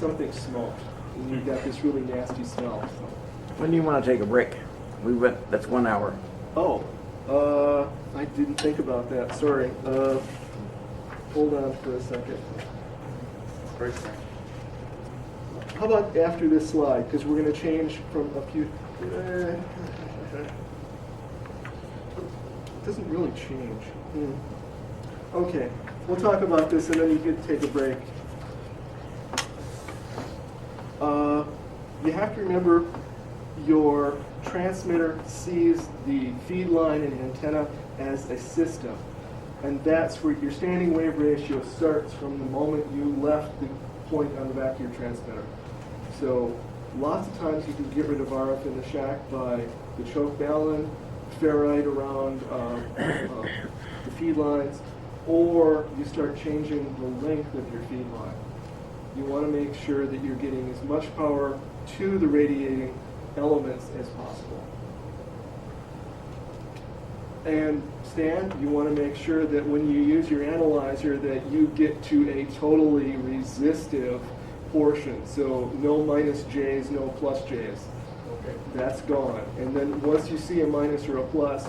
something smoked, and you've got this really nasty smell. So. When do you want to take a break? That's 1 hour. Oh, I didn't think about that. Sorry. Hold on for a second. How about after this slide? Because we're going to change from a few. It doesn't really change. Okay, we'll talk about this and then you can take a break. You have to remember your transmitter sees the feed line and antenna as a system. And that's where your standing wave ratio starts from the moment you left the point on the back of your transmitter. So lots of times you can get rid of RF in the shack by the choke balun, ferrite around the feed lines, or you start changing the length of your feed line. You want to make sure that you're getting as much power to the radiating elements as possible. And Stan, you want to make sure that when you use your analyzer that you get to a totally resistive portion. So no minus J's, no plus J's. Okay. That's gone. And then once you see a minus or a plus,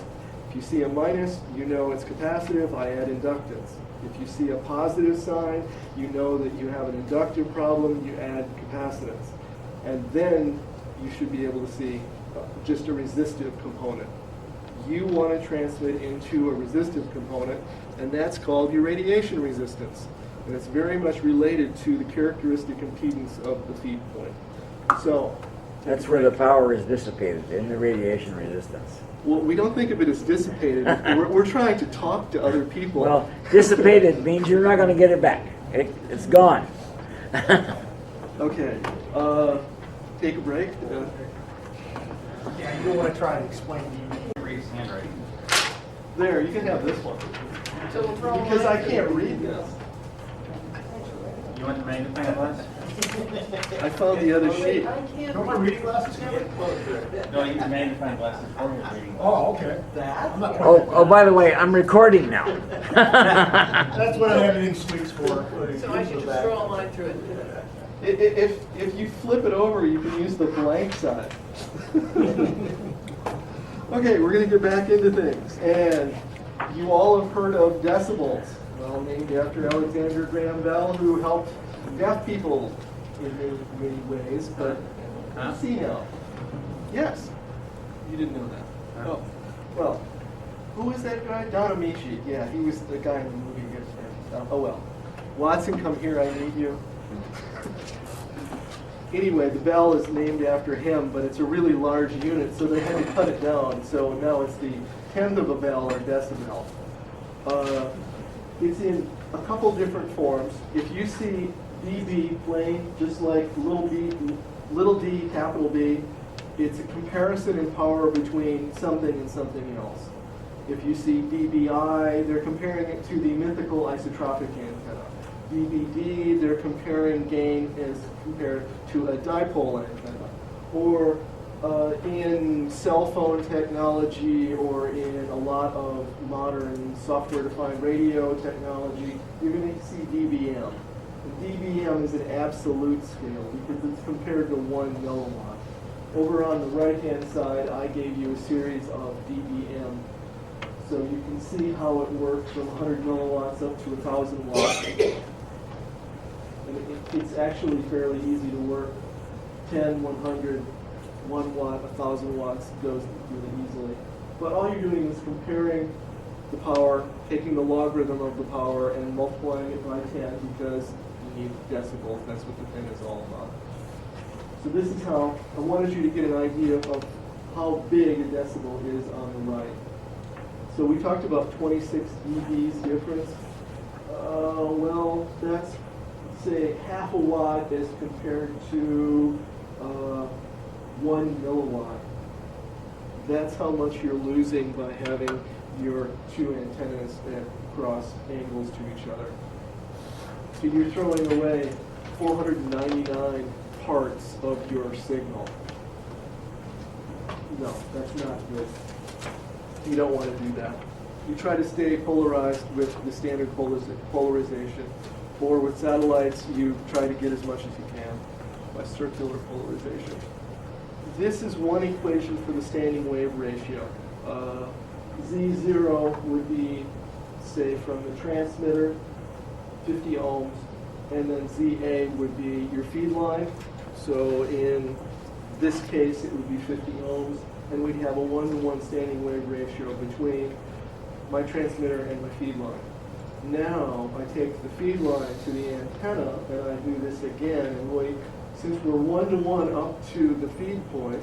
if you see a minus, you know it's capacitive, I add inductance. If you see a positive sign, you know that you have an inductive problem, you add capacitance. And then you should be able to see just a resistive component. You want to transmit into a resistive component, and that's called your radiation resistance. And it's very much related to the characteristic impedance of the feed point. So that's where the power is dissipated, in the radiation resistance. Well, we don't think of it as dissipated. we're trying to talk to other people. Well, dissipated means you're not going to get it back. It's gone. Okay. Take a break. Yeah, you don't want to try to explain to me Reed's handwriting. There, you can have this one. Because I can't read this. You want the magnifying glass? I found the other sheet. Don't my reading glasses have it? No, you can magnifying glasses for your reading. Oh, okay. Oh, by the way, I'm recording now. That's what everything speaks for. So I should just scroll mine through it. If you flip it over, you can use the blank side. Okay, we're going to get back into things. And you all have heard of decibels. Well, named after Alexander Graham Bell, who helped deaf people in many ways. But see now. Yes. You didn't know that. Oh. Well, who was that guy? Don Amici. Yeah, he was the guy in the movie. Oh, well. Watson, come here, I need you. Anyway, the bell is named after him, but it's a really large unit, so they had to cut it down. So now it's the 10th of a bell, or decibel. It's in a couple different forms. If you see dB plain, just like little d, capital B, it's a comparison in power between something and something else. If you see dBi, they're comparing it to the mythical isotropic antenna. dBd, they're comparing gain as compared to a dipole antenna. Or in cell phone technology, or in a lot of modern software-defined radio technology, you're going to see dBm. And dBm is an absolute scale because it's compared to 1 milliwatt. Over on the right-hand side, I gave you a series of dBm. So you can see how it works from 100 milliwatts up to 1,000 watts. And it's actually fairly easy to work. 10, 100, 1 watt, 1,000 watts goes really easily. But all you're doing is comparing the power, taking the logarithm of the power, and multiplying it by 10 because you need decibels. That's what the 10 is all about. So this is how I wanted you to get an idea of how big a decibel is on the right. So we talked about 26 dB's difference. Well, that's, say, half a watt as compared to 1 milliwatt. That's how much you're losing by having your two antennas at cross angles to each other. So you're throwing away 499 parts of your signal. No, that's not good. You don't want to do that. You try to stay polarized with the standard polarization. or with satellites, you try to get as much as you can by circular polarization. This is one equation for the standing wave ratio. Z0 would be, say, from the transmitter, 50 ohms, and then ZA would be your feed line. So in this case, it would be 50 ohms, and we'd have a 1-to-1 standing wave ratio between my transmitter and my feed line. Now, I take the feed line to the antenna, and I do this again, and since we're 1-to-1 up to the feed point,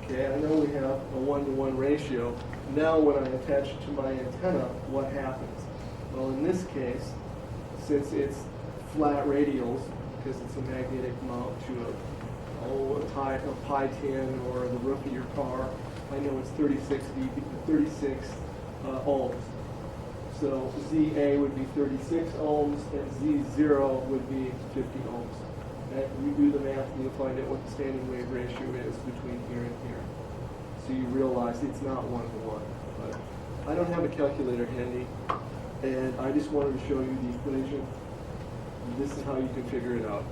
okay, I know we have a 1-to-1 ratio. Now when I attach it to my antenna, what happens? Well, in this case, since it's flat radials, because it's a magnetic mount to a pie tin or the roof of your car, I know it's 36 ohms. So ZA would be 36 ohms and Z0 would be 50 ohms. And you do the math and you'll find out what the standing wave ratio is between here and here. So you realize it's not 1-to-1. But I don't have a calculator handy, and I just wanted to show you the equation. This is how you can figure it out.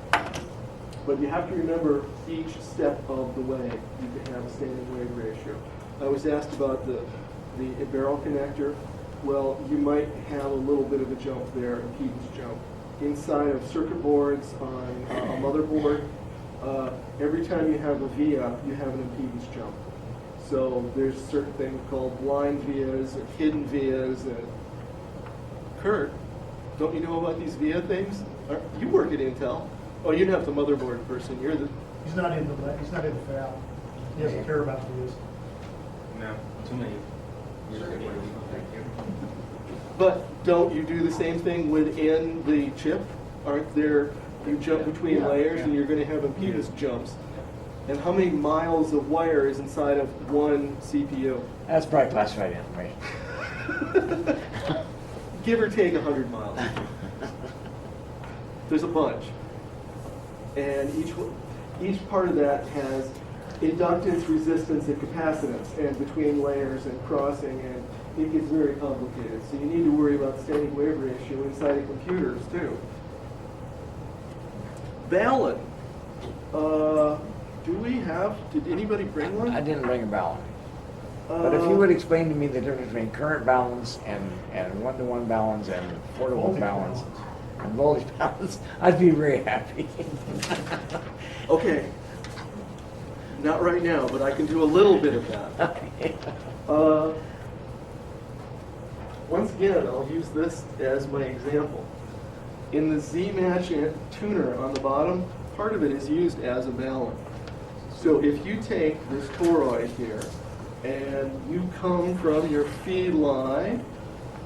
But you have to remember each step of the way you can have a standing wave ratio. I was asked about the barrel connector. Well, you might have a little bit of a jump there, impedance jump. Inside of circuit boards on a motherboard, every time you have a via, you have an impedance jump. So there's certain things called blind vias or hidden vias. Kurt, don't you know about these via things? You work at Intel. Oh, you're not the motherboard person. You're the. He's not in the fab. He doesn't care about these. No, too many. But don't you do the same thing within the chip? Aren't there, you jump between layers and you're going to have impedance jumps. And how many miles of wire is inside of one CPU? That's probably classified information. Give or take 100 miles. There's a bunch. And each part of that has inductance, resistance, and capacitance, and between layers and crossing, and it gets very complicated. So you need to worry about standing wave ratio inside of computers too. Balun. Did anybody bring one? I didn't bring a balance. But if you would explain to me the difference between current balance and 1-to-1 balance and 4-to-1 balance and voltage balance, I'd be very happy. Okay. Not right now, but I can do a little bit of that. Once again, I'll use this as my example. In the Z-match tuner on the bottom, part of it is used as a balun. So if you take this toroid here, and you come from your feed line,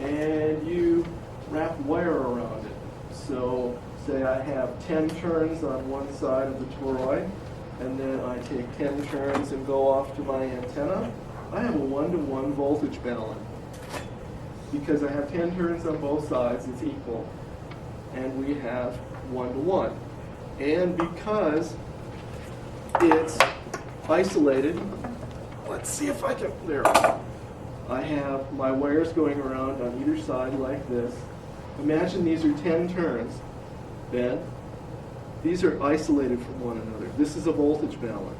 and you wrap wire around it. So say I have 10 turns on one side of the toroid, and then I take 10 turns and go off to my antenna, I have a 1-to-1 voltage balun. Because I have 10 turns on both sides, it's equal. And we have 1-to-1. And because it's isolated, let's see if I can, there. I have my wires going around on either side like this. Imagine these are 10 turns, Ben. These are isolated from one another. This is a voltage balun.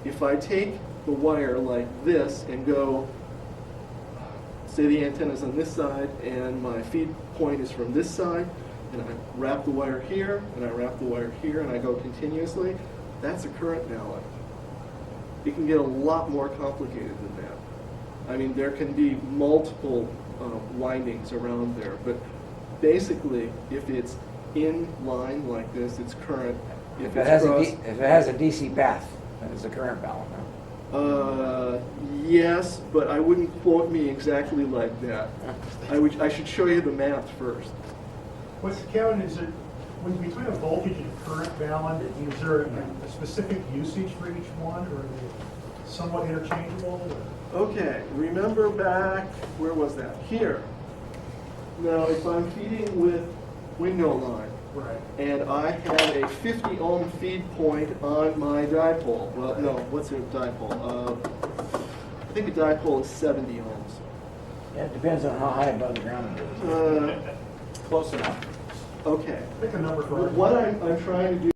If I take the wire like this and go, say the antenna's on this side and my feed point is from this side, and I wrap the wire here, and I wrap the wire here, and I go continuously, that's a current balun. It can get a lot more complicated than that. I mean, there can be multiple windings around there, but basically, if it's in line like this, it's current. If it has a DC path, then it's a current balun. Yes, but I wouldn't quote me exactly like that. I should show you the math first. Kevin, is it, between a voltage and current balun, is there a specific usage for each one, or are they somewhat interchangeable? Okay, remember back, where was that? Here. Now, if I'm feeding with window line, Right. and I have a 50 ohm feed point on my dipole. Well, no, what's a dipole? I think a dipole is 70 ohms. Yeah, it depends on how high above the ground it is. Close enough. Okay. Pick a number for What I'm trying to do